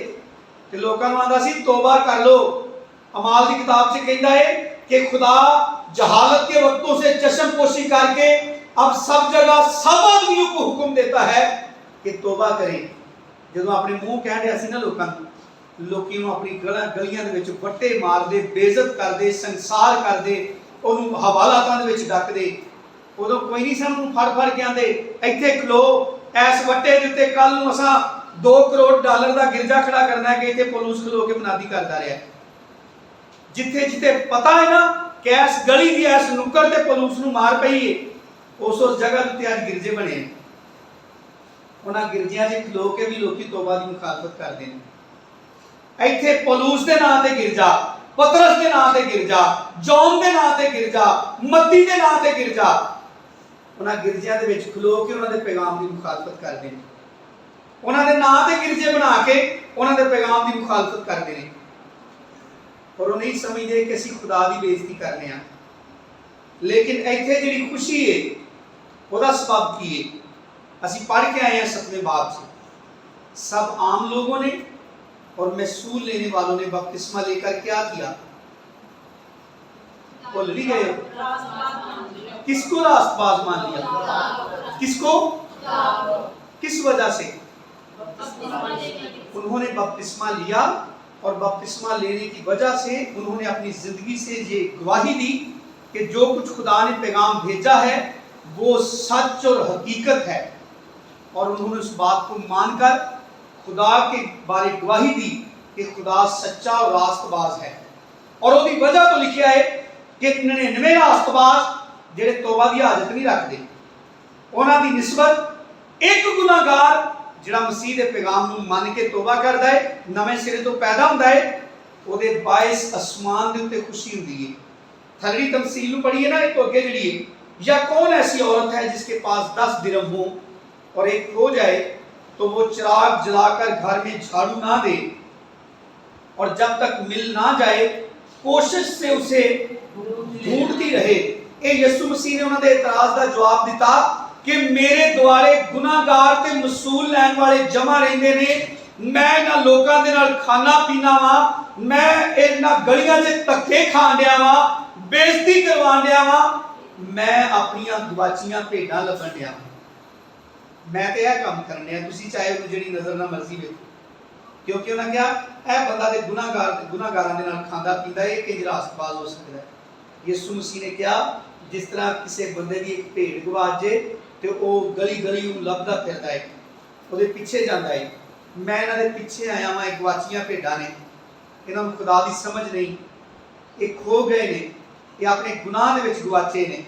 ते लोकां नूं आंदा सी तौबा कर लो। अमाल की किताब से कहता है कि खुदा जहालत के वक्तों से चश्मपोशी करके अब सब जगह सब आदमियों को हुक्म देता है कि तौबा करें। जो अपने मुंह कह रहा सी ना लोगों ਨੂੰ अपनी गलियां ਦੇ ਵਿੱਚ ਵੱਟੇ ਮਾਰਦੇ, ਬੇਇੱਜ਼ਤ ਕਰਦੇ, ਸੰਸਾਰ ਕਰਦੇ, ਉਹਨੂੰ ਹਵਾਲਾਤਾਂ ਦੇ ਵਿੱਚ ਡੱਕਦੇ, ਉਦੋਂ ਕੋਈ ਨਹੀਂ ਸਾਨੂੰ ਫੜ ਕੇ ਆਂਦੇ ਇੱਥੇ ਖਲੋ ਇਸ ਵੱਟੇ ਦੇ ਉੱਤੇ ਕੱਲ ਨੂੰ ਅਸਾਂ $2 ਕਰੋੜ ਦਾ ਗਿਰਜਾ ਖੜਾ ਕਰਨਾ ਹੈ ਕਿ ਇੱਥੇ ਪੌਲੁਸ ਖਲੋ ਕੇ ਮਨਾਦੀ ਕਰਦਾ ਰਿਹਾ। ਜਿੱਥੇ ਜਿੱਥੇ ਪਤਾ ਹੈ ਨਾ ਕਿ ਇਸ ਗਲੀ ਦੀ ਇਸ ਨੁੱਕਰ ਤੇ ਪੌਲੁਸ ਨੂੰ ਮਾਰ ਪਈ ਹੈ, ਉਸ ਜਗ੍ਹਾ ਤੇ ਅੱਜ ਗਿਰਜੇ ਬਣੇ। ਉਹਨਾਂ ਗਿਰਜਿਆਂ 'ਚ ਖਲੋ ਕੇ ਵੀ ਲੋਕੀ ਤੋਬਾ ਦੀ ਮੁਖਾਲਫਤ ਕਰਦੇ ਨੇ। ਇੱਥੇ ਪੌਲੁਸ ਦੇ ਨਾਂ ਤੇ ਗਿਰਜਾ, ਪਤਰਸ ਦੇ ਨਾਂ ਤੇ ਗਿਰਜਾ, ਜੌਨ ਦੇ ਨਾਂ ਤੇ ਗਿਰਜਾ, ਮੱਤੀ ਦੇ ਨਾਂ ਤੇ ਗਿਰਜਾ, ਉਹਨਾਂ ਗਿਰਜਿਆਂ ਦੇ ਵਿੱਚ ਖਲੋ ਕੇ ਉਹਨਾਂ ਦੇ ਪੈਗਾਮ ਦੀ ਮੁਖਾਲਫਤ ਕਰਦੇ ਨੇ। ਉਹਨਾਂ ਦੇ ਨਾਂ ਤੇ ਗਿਰਜੇ ਬਣਾ ਕੇ ਉਹਨਾਂ ਦੇ ਪੈਗਾਮ ਦੀ ਮੁਖਾਲਫਤ ਕਰਦੇ ਨੇ। ਪਰ ਉਹ ਨਹੀਂ ਸਮਝਦੇ ਕਿ ਅਸੀਂ ਖੁਦਾ ਦੀ ਬੇਇੱਜ਼ਤੀ ਕਰਨੇ ਆ। ਲੇਕਿਨ ਇੱਥੇ ਜਿਹੜੀ ਖੁਸ਼ੀ ਹੈ ਉਹਦਾ ਸਬਬ ਕੀ ਹੈ? ਅਸੀਂ पढ़ के आए हैं 7वें बाब से, सब आम लोगों ने और महसूल लेने वालों ने बपतिस्मा लेकर क्या किया? बोल नहीं गए? किसको रास्तबाज मान लिया? किसको? किस वजह से? उन्होंने बपतिस्मा लिया और बपतिस्मा लेने की वजह से उन्होंने अपनी जिंदगी से ये गवाही दी कि जो कुछ खुदा ने पैगाम भेजा है वो सच और हकीकत है। और उन्होंने उस बात को मानकर खुदा के बारे गवाही दी कि खुदा सच्चा और रास्तबाज है। और उसकी वजह तो लिखा है कि 99 रास्तबाज जेडे तौबा की हाजत नहीं रखते, उन्हां दी निस्बत एक गुनाहगार जिहड़ा मसीह के पैगाम नूं मन के तौबा करता है, नवे सिरे तो पैदा होता है, ਉਹਦੇ बायस आसमान के उत्ते खुशी होती है। थलड़ी तमसील नूं पढ़िए ना, एक तो अगे जिहड़ी है, या कौन ऐसी औरत है जिसके पास 10 दिरहम हो और एक खो जाए तो वो चिराग जलाकर घर में झाड़ू ना दे और जब तक मिल ना जाए कोशिश से उसे ढूंढती रहे। ये यीशु मसीह ने उन्होंने एतराज का जवाब दिता कि मेरे द्वारे गुनाहगार ते मसूल लैन वाले जमा रहंदे ने, मैं ना लोकां दे नाल खाना पीना वा, मैं इन्हां गलियां च धक्के खाण दिया वा, बेइज्जती करवाण दिया वा, मैं अपनियां गवाचियां भेडां लभण दिया। मैं तो यह काम करने, तुसी चाहे वो जी नज़र ना मर्जी वेखो, क्योंकि उन्हें क्या यह बंदा तो गुनाहगारां दे नाल खांदा पींदा है, किंज रास्तबाज हो सकता है? यीशु मसीह ने क्या, जिस तरह किसी बंदे की एक भेड़ गवाच जाए तो वह गली गली लभदा फिरदा है, उसदे पीछे जाता है। मैं इन्हां दे पीछे आया वां, गवाचियां भेडां ने, इन्हां नूं खुदा दी समझ नहीं, ये खो गए ने, ये अपने गुनाह दे विच गवाचे ने।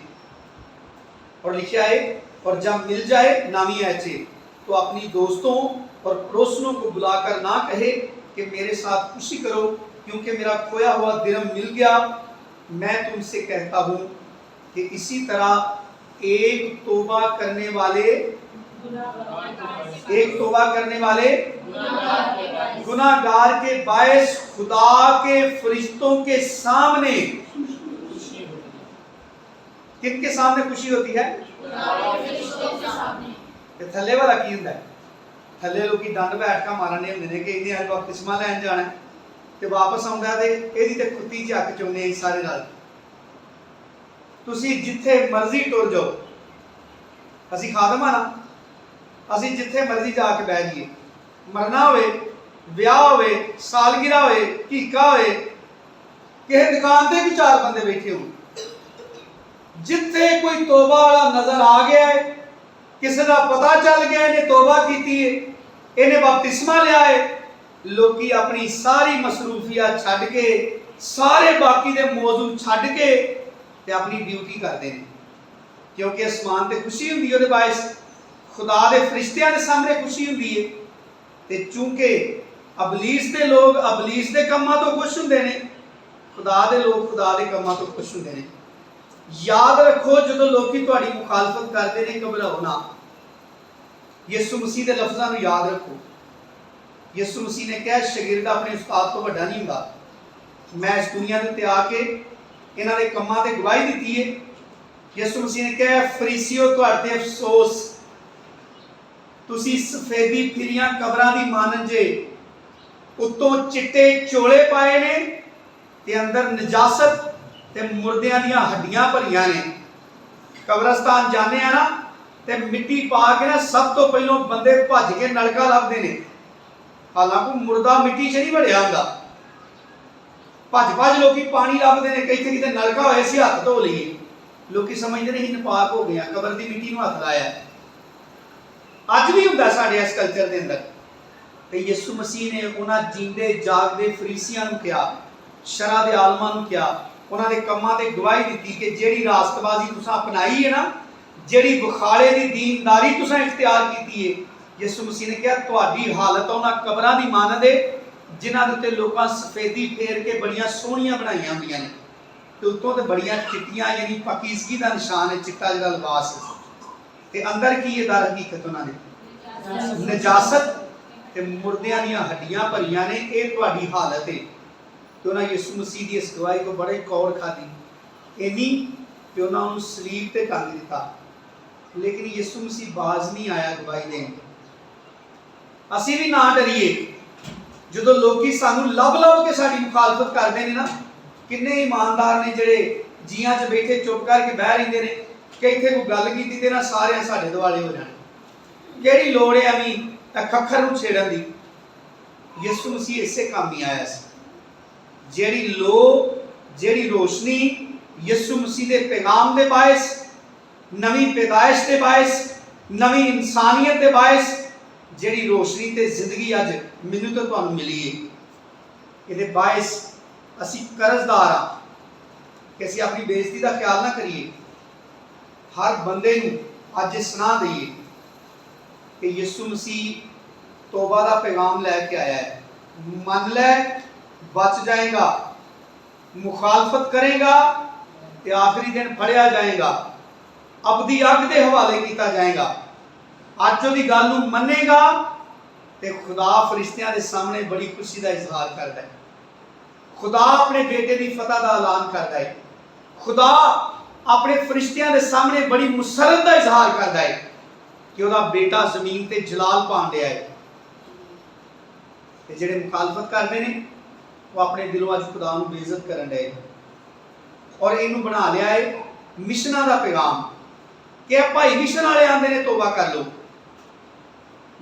और लिखा है, और जब मिल जाए नामी ऐचे तो अपनी दोस्तों और पड़ोसियों को बुलाकर ना कहे कि मेरे साथ खुशी करो क्योंकि मेरा खोया हुआ दिरहम मिल गया। मैं तुमसे कहता हूँ कि इसी तरह एक तौबा करने वाले गुनाहगार के बायस खुदा के फरिश्तों के सामने, किनके सामने खुशी होती है? थले वाला की हुंदा है? थले लोग दंड बैठका मारने होंदे ने कि इन्हें आज बपतिस्मा लैन जाना है ते वापस आउंदा ते इहदी ते कुत्ती झक चोने सारे नाल। तुसी जिथे मर्जी टुर जाओ, असी खादम आ ना, असी जिथे मर्जी जाके बह जाइए, मरना होवे, ब्याह होवे, सालगिरह होवे, कीका होवे, किसी दुकान ते भी 4 बंदे बैठे हो, जिथे कोई तौबा वाला नजर आ गया है, किसी का पता चल गया इन्हें तौबा की है, इन्हें बपतिस्मा लिया है, लोग अपनी सारी मसरूफियत छड्ड के, सारे बाकी दे मौजू छड्ड के ते अपनी ड्यूटी करते हैं, क्योंकि आसमान ते खुशी हुंदी है, बायस खुदा दे फरिश्तियां दे सामने खुशी हुंदी है। ते चूंकि अबलीस दे लोग अबलीस दे कम्मां तो खुश हुंदे ने, खुदा दे लोग खुदा दे कम्मां तो खुश हुंदे ने। याद रखो जो लोग तुहाडी मुखालफत करते हैं, घबराओ ना। यीशु मसीह के लफ्ज़ों को याद रखो। यीशु मसीह ने कहा शागिर्द अपने उस्ताद तो वड्डा नहीं हुंदा। मैं इस दुनिया के उत्ते आके इन्हां दे कम्मां ते गवाही दी है। यीशु मसीह ने कहा फरीसियो तुहाडे अफसोस, तुसी सफेदी फिरियां कबरां दी मानन जे, उत्तों चिट्टे चोले पाए ने ते अंदर नजासत ਤੇ ਮੁਰਦਿਆਂ ਦੀਆਂ ਹੱਡੀਆਂ ਭਰੀਆਂ ਨੇ। ਕਬਰਸਤਾਨ ਜਾਂਦੇ ਆ ਨਾ ਤੇ ਮਿੱਟੀ ਪਾ ਕੇ ਨਾ ਸਭ ਤੋਂ ਪਹਿਲਾਂ ਬੰਦੇ ਭੱਜ ਕੇ ਨਲਕਾ ਲੱਭਦੇ ਨੇ। ਹਾਲਾਂਕਿ ਮੁਰਦਾ ਮਿੱਟੀ 'ਚ ਨਹੀਂ ਵੜਿਆ ਹੁੰਦਾ, ਭੱਜ ਲੋਕੀ ਪਾਣੀ ਲੱਭਦੇ ਨੇ। ਕਿਤੇ ਨਲਕਾ ਹੋਇਆ ਸੀ ਹੱਥ ਧੋ ਲਈਏ, ਲੋਕੀ ਸਮਝਦੇ ਨੇ ਅਸੀਂ ਨਪਾਕ ਹੋ ਗਏ, ਕਬਰ ਦੀ ਮਿੱਟੀ ਨੂੰ ਹੱਥ ਲਾਇਆ। ਅੱਜ ਵੀ ਹੁੰਦਾ ਸਾਡੇ ਇਸ ਕਲਚਰ ਦੇ ਅੰਦਰ। ਤੇ ਯਿਸੂ ਮਸੀਹ ਨੇ ਉਹਨਾਂ ਜੀਂਦੇ ਜਾਗਦੇ ਫਰੀਸੀਆਂ ਨੂੰ ਕਿਹਾ, ਸ਼ਰਾਂ ਦੇ ਆਲਮਾਂ ਨੂੰ ਕਿਹਾ, ਉਹਨਾਂ ਦੇ ਕੰਮਾਂ ਤੇ ਗਵਾਹੀ ਦਿੱਤੀ ਕਿ ਜਿਹੜੀ ਰਾਸਤਬਾਜ਼ੀ ਤੁਸੀਂ ਅਪਣਾਈ ਹੈ ਨਾ, ਜਿਹੜੀ ਬੁਖਾਰੇ ਦੀ ਦੀਨਦਾਰੀ ਤੁਸੀਂ ਇਖਤਿਆਰ ਕੀਤੀ ਹੈ, ਯਿਸੂ ਮਸੀਹ ਨੇ ਕਿਹਾ ਤੁਹਾਡੀ ਹਾਲਤ ਉਹਨਾਂ ਕਬਰਾਂ ਦੀ ਮਾਨਦ ਹੈ ਜਿਨ੍ਹਾਂ ਦੇ ਉੱਤੇ ਲੋਕਾਂ ਸਫੇਦੀ ਫੇਰ ਕੇ ਬੜੀਆਂ ਸੋਹਣੀਆਂ ਬਣਾਈਆਂ ਹੁੰਦੀਆਂ ਨੇ, ਤੇ ਉੱਤੋਂ ਤੇ ਬੜੀਆਂ ਚਿੱਟੀਆਂ, ਯਾਨੀ ਪਾਕੀਜ਼ਗੀ ਦਾ ਨਿਸ਼ਾਨ ਹੈ ਚਿੱਟਾ ਜਿਹੜਾ ਲਿਬਾਸ ਹੈ। ਤੇ ਅੰਦਰ ਕੀ ਹੈ ਦਰ ਹਕੀਕਤ ਉਹਨਾਂ ਦੇ ਨਜਾਸਤ ਤੇ ਮੁਰਦਿਆਂ ਦੀਆਂ ਹੱਡੀਆਂ ਭਰੀਆਂ ਨੇ। ਇਹ ਤੁਹਾਡੀ ਹਾਲਤ ਹੈ। ਤੇ ਉਹਨਾਂ ਯਿਸੂ ਮਸੀਹ ਦੀ ਇਸ ਗਵਾਹੀ को ਬੜੇ ਕੌੜ ਖਾਦੀ, ਇੰਨੀ ਕਿ ਉਹਨਾਂ ਨੂੰ ਸਲੀਬ ਤੇ ਟੰਗ ਦਿੱਤਾ। ਲੇਕਿਨ ਯਿਸੂ ਮਸੀਹ ਬਾਜ਼ ਨਹੀਂ ਆਇਆ ਗਵਾਹੀ ਦੇਣ। ਅਸੀਂ ਵੀ ਨਾ ਡਰੀਏ ਜਦੋਂ ਲੋਕੀ ਸਾਨੂੰ ਲੱਭ ਕੇ ਸਾਡੀ ਮੁਖਾਲਫਤ ਕਰਦੇ ਨੇ ਨਾ। ਕਿੰਨੇ ਇਮਾਨਦਾਰ ਨੇ ਜਿਹੜੇ ਜੀਆਂ 'ਚ ਬੈਠੇ ਚੁੱਪ ਕਰਕੇ ਬਹਿ ਰਹਿੰਦੇ ਨੇ ਕਿ ਇੱਥੇ ਕੋਈ ਗੱਲ ਕੀਤੀ ਤੇ ਨਾ ਸਾਰਿਆਂ ਸਾਡੇ ਦੁਆਲੇ ਹੋ ਜਾਣ। ਕਿਹੜੀ ਲੋੜ ਹੈ ਐਵੇਂ ਖੱਖਰ ਨੂੰ ਛੇੜਨ ਦੀ। ਯਿਸੂ ਮਸੀਹ ਇਸੇ ਕੰਮ ਹੀ ਆਇਆ ਸੀ। ਜਿਹੜੀ ਰੋਸ਼ਨੀ ਯਿਸੂ ਮਸੀਹ ਦੇ ਪੈਗਾਮ ਦੇ ਬਾਇਸ, ਨਵੀਂ ਪੈਦਾਇਸ਼ ਦੇ ਬਾਇਸ, ਨਵੀਂ ਇਨਸਾਨੀਅਤ ਦੇ ਬਾਇਸ, ਜਿਹੜੀ ਰੋਸ਼ਨੀ ਤੇ ਜ਼ਿੰਦਗੀ ਅੱਜ ਮੈਨੂੰ ਤੇ ਤੁਹਾਨੂੰ ਮਿਲੀ ਹੈ, ਇਹਦੇ ਬਾਇਸ ਅਸੀਂ ਕਰਜ਼ਦਾਰ ਹਾਂ ਕਿ ਅਸੀਂ ਆਪਣੀ ਬੇਇੱਜ਼ਤੀ ਦਾ ਖਿਆਲ ਨਾ ਕਰੀਏ। ਹਰ ਬੰਦੇ ਨੂੰ ਅੱਜ ਇਹ ਸੁਣਾ ਦਈਏ ਕਿ ਯਿਸੂ ਮਸੀਹ ਤੋਬਾ ਦਾ ਪੈਗਾਮ ਲੈ ਕੇ ਆਇਆ ਹੈ। ਮੰਨ ਲੈ ਬਚ ਜਾਏਗਾ, ਮੁਖਾਲਫਤ ਕਰੇਗਾ ਤੇ ਆਖਰੀ ਦਿਨ ਫੜਿਆ ਜਾਏਗਾ, ਅਬਦੀ ਅੱਗ ਦੇ ਹਵਾਲੇ ਕੀਤਾ ਜਾਏਗਾ। ਅੱਜ ਉਹਦੀ ਗੱਲ ਨੂੰ ਮੰਨੇਗਾ ਤੇ ਖੁਦਾ ਫਰਿਸ਼ਤਿਆਂ ਦੇ ਸਾਹਮਣੇ ਬੜੀ ਖੁਸ਼ੀ ਦਾ ਇਜ਼ਹਾਰ ਕਰਦਾ ਹੈ। ਖੁਦਾ ਆਪਣੇ ਬੇਟੇ ਦੀ ਫਤਹ ਦਾ ਐਲਾਨ ਕਰਦਾ ਹੈ। ਖੁਦਾ ਆਪਣੇ ਫਰਿਸ਼ਤਿਆਂ ਦੇ ਸਾਹਮਣੇ ਬੜੀ ਮੁਸਰਤ ਦਾ ਇਜ਼ਹਾਰ ਕਰਦਾ ਹੈ ਕਿ ਉਹਦਾ ਬੇਟਾ ਜ਼ਮੀਨ ਤੇ ਜਲਾਲ ਪਾਉਣ ਡਿਆ ਹੈ। ਤੇ ਜਿਹੜੇ ਮੁਖਾਲਫਤ ਕਰਦੇ ਨੇ ਉਹ ਆਪਣੇ ਦਿਲੋਂ ਅੱਜ ਖੁਦਾ ਨੂੰ ਬੇਇੱਜ਼ਤ ਕਰਨ ਡਏ ਔਰ ਇਹਨੂੰ ਬਣਾ ਲਿਆ ਹੈ ਮਿਸ਼ਨਾਂ ਦਾ ਪੈਗਾਮ ਕਿ ਭਾਈ ਮਿਸ਼ਨ ਵਾਲੇ ਆਂਦੇ ਨੇ ਤੋਬਾ ਕਰ ਲਓ।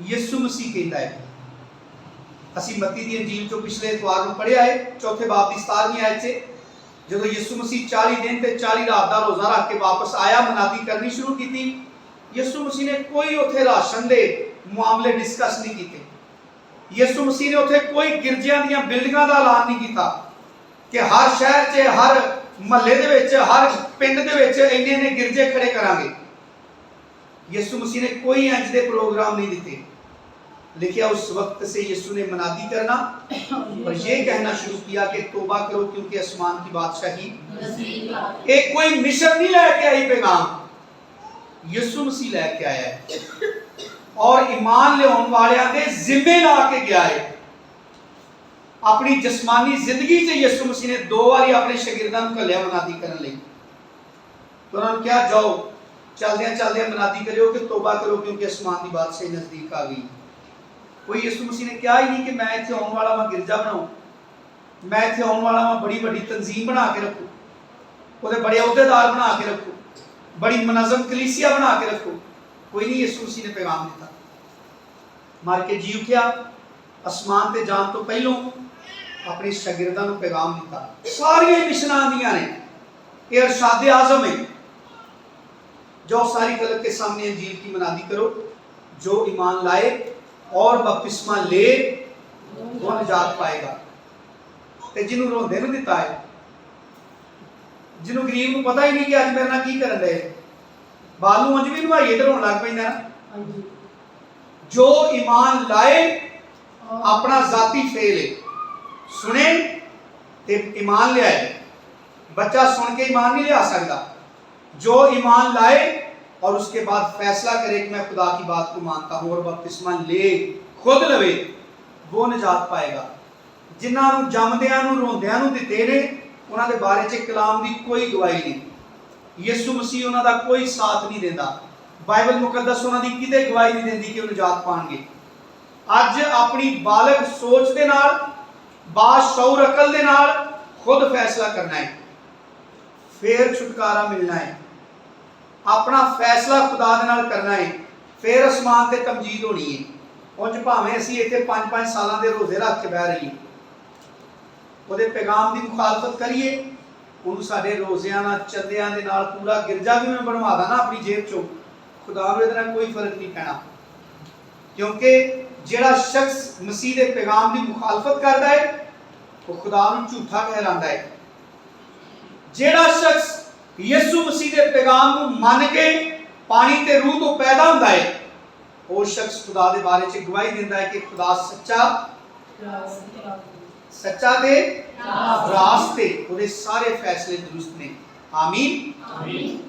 ਯਿਸੂ ਮਸੀਹ ਕਹਿੰਦਾ ਹੈ, ਅਸੀਂ ਮੱਤੀ ਦੀ ਅੰਜੀਲ ਚੋਂ ਪਿਛਲੇ ਇਤਵਾਰ ਨੂੰ ਪੜ੍ਹਿਆ ਹੈ, ਚੌਥੇ ਬਾਬ ਦੀ 17ਵੀਂ ਆਇਤ 'ਚ, ਜਦੋਂ ਯਿਸੂ ਮਸੀਹ 40 ਦਿਨ ਤੇ 40 ਰਾਤ ਦਾ ਰੋਜ਼ਾ ਰੱਖ ਕੇ ਵਾਪਸ ਆਇਆ, ਮਨਾਦੀ ਕਰਨੀ ਸ਼ੁਰੂ ਕੀਤੀ। ਯਿਸੂ ਮਸੀਹ ਨੇ ਕੋਈ ਉੱਥੇ ਰਾਸ਼ਨ ਦੇ ਮਾਮਲੇ ਡਿਸਕਸ ਨਹੀਂ ਕੀਤੇ। ਯਿਸੂ ਮਸੀਹ ਨੇ ਉੱਥੇ ਕੋਈ ਗਿਰਜਿਆਂ ਦੀਆਂ ਬਿਲਡਿੰਗਾਂ ਦਾ ਐਲਾਨ ਨਹੀਂ ਕੀਤਾ ਕਿ ਹਰ ਸ਼ਹਿਰ 'ਚ, ਹਰ ਮਹੱਲੇ ਦੇ ਵਿੱਚ, ਹਰ ਪਿੰਡ ਦੇ ਵਿੱਚ ਇੰਨੇ ਗਿਰਜੇ ਖੜੇ ਕਰਾਂਗੇ। यीशु मसीह ने कोई इंज के प्रोग्राम नहीं दिते। लिखा उस वक्त से यीशु ने मनादी करना और ये कहना शुरू किया कि तौबा करो क्योंकि आसमान की बादशाही। एक कोई मिशन नहीं लेके आई, पैगाम यीशु मसीह लेके आया है और ईमान लियाउण वालियां दे जिम्मे ला के गया है। अपनी जिस्मानी जिंदगी से यीशु मसीह ने 2 बार अपने शागिर्दां नूं घल्लिया मनादी करन लई। तो उन्होंने कहा जाओ चलदियां चलदियां मनादी करो कि तौबा करो क्योंकि आसमान की बादशाही नजदीक आ गई। कोई यीशु मसीह ने कहा ही नहीं कि मैं इत्थे आउण वाला मैं गिरजा बनाऊं, मैं इत्थे आउण वाला मैं बड़ी बड़ी तंजीम बना के रखूं, ਉਹਦੇ बड़े अहदेदार बना के रखूं, बड़ी मुनज़्ज़म कलीसिया बना के रखूं। कोई नहीं, यीशु मसीह ने पैगाम दिता, मर के जी उठिया, आसमान ते जान तो पहलों अपने शागिर्दां नूं पैगाम दिता। सारियां मिशनां आंदियां ने, ये इरशाद आज़म है, जो सारी गलत के सामने अंजील की मनादी करो, जो ईमान लाए और बपतिस्मा ले वो निजात पाएगा। ते जिन्हों रोंदे नूं दिता है, जिन्हों गरीब नूं पता ही नहीं कि अज मेरे नाल की करन दे, बालू अंज भी नवाइए तो रोन लग पैंदा ना। जो ईमान लाए अपना जाती फेल है, सुने ते ईमान ले आए। बच्चा सुन के ईमान नहीं लिया सकता, जो ईमान लाए और उसके बाद फैसला करे कि मैं खुदा की बात को मानता हूं और बपतिस्मा ले खुद लवे, वो निजात पाएगा। जिन्हां नूं जमदियां नूं रोंदियां नूं दिते ने, उन्हां दे बारे च कलाम दी कोई गवाही नहीं। यीशु मसीह उन्हां दा कोई साथ नहीं देंदा। बाइबल मुकद्दस उन्हां दी किते गवाही नहीं देंदी कि वो निजात पाणगे। अज अपनी बालग सोच दे नाल, बाशऊर अकल दे नाल खुद फैसला करना है फिर छुटकारा मिलना है। अपना फैसला खुदा दे नाल करना है, फिर आसमान ते तमजीद होनी है। उंज भावें असीं इत्थे 5-5 सालां दे रोजे रख के बह रहीए, ਉਹਦੇ पैगाम की मुखालफत करिए, ਉਹਨੂੰ ਸਾਡੇ ਰੋਜ਼ਿਆਂ ਨਾਲ ਚੱਲਿਆਂ ਦੇ ਨਾਲ ਪੂਰਾ ਗਿਰਜਾ ਵੀ ਮੈਂ ਬਣਵਾ ਦਾਂ ਨਾ ਆਪਣੀ ਜੇਬ ਚੋਂ, खुदा ਨੂੰ ਇਹਦੇ ਨਾਲ ਕੋਈ फर्क नहीं पैना। क्योंकि ਜਿਹੜਾ शख्स मसीह ਦੇ पैगाम की मुखालफत करता है वो खुदा ਨੂੰ झूठा कहलाता है। ਜਿਹੜਾ शख्स ਯਿਸੂ मसीह ਦੇ पैगाम ਨੂੰ ਮੰਨ ਕੇ पानी ते रूह तो पैदा ਹੁੰਦਾ है, वो शख्स खुदा दे बारे च गवाही दिंदा है कि खुदा सच्चा दे रास्ते, ਉਹਦੇ ਸਾਰੇ फैसले दुरुस्त ने। आमीन।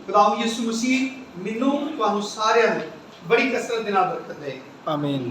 खुदा यीशु मसीह ਮੈਨੂੰ ਤੁਹਾਨੂੰ ਸਾਰਿਆਂ ਨੂੰ बड़ी कसरत ਦੇ ਨਾਲ बरकत दे। आमीन।